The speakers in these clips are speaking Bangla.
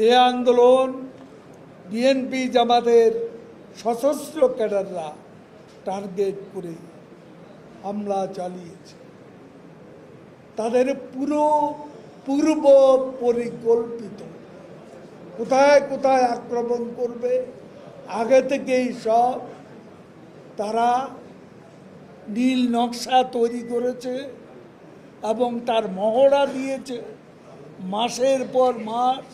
এ আন্দোলন বিএনপি জামাতের সশস্ত্র ক্যাডাররা টার্গেট করে হামলা চালিয়েছে। তাদের পূর্ব পরিকল্পিত কোথায় কোথায় আক্রমণ করবে আগে থেকেই সব তারা নীল নকশা তৈরি করেছে এবং তার মহড়া দিয়েছে। মাসের পর মাস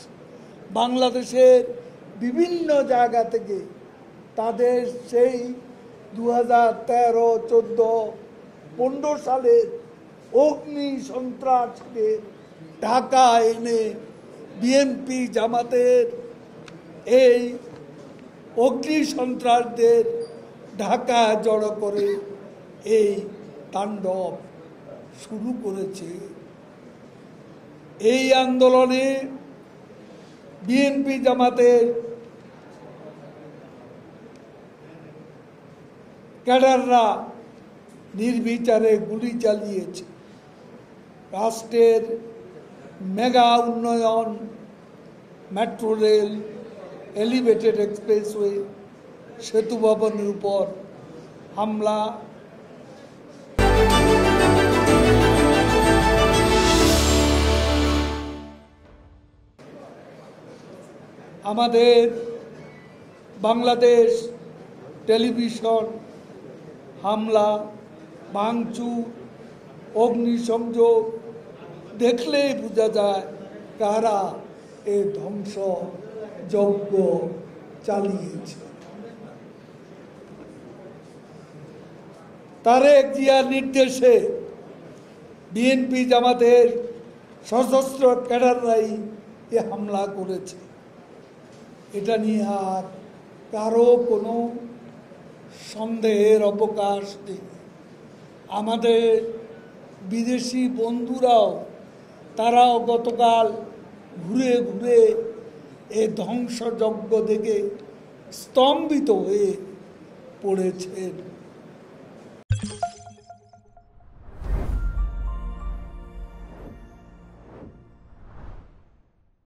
বাংলাদেশের বিভিন্ন জায়গা থেকে তাদের সেই 2013, 14, 15 সালের অগ্নি সন্ত্রাসকে ঢাকা এনে বিএনপি জামাতের এই অগ্নি সন্ত্রাসদের ঢাকা জড়ো করে এই তাণ্ডব শুরু করেছে। এই আন্দোলনে বিএনপি জামাতের ক্যাডাররা নির্বিচারে গুলি চালিয়েছে। রাষ্ট্রের মেগা উন্নয়ন, মেট্রো রেল, এলিভেটেড এক্সপ্রেসওয়ে, সেতু ভবনের উপর হামলা, আমাদের বাংলাদেশ টেলিভিশন হামলা, ভাঙচুর, অগ্নিসংযোগ দেখলেই বোঝা যায় কারা এ ধ্বংস যজ্ঞ চালিয়েছে। তারেক জিয়ার নির্দেশে বিএনপি জামাতের সশস্ত্র ক্যাডাররাই এ হামলা করেছে। এটা নিয়ে আর কারো কোনো সন্দেহের অবকাশ নেই। আমাদের বিদেশি বন্ধুরাও তারাও গতকাল ঘুরে ঘুরে এ ধ্বংসযজ্ঞ দেখে স্তম্ভিত হয়ে পড়েছেন।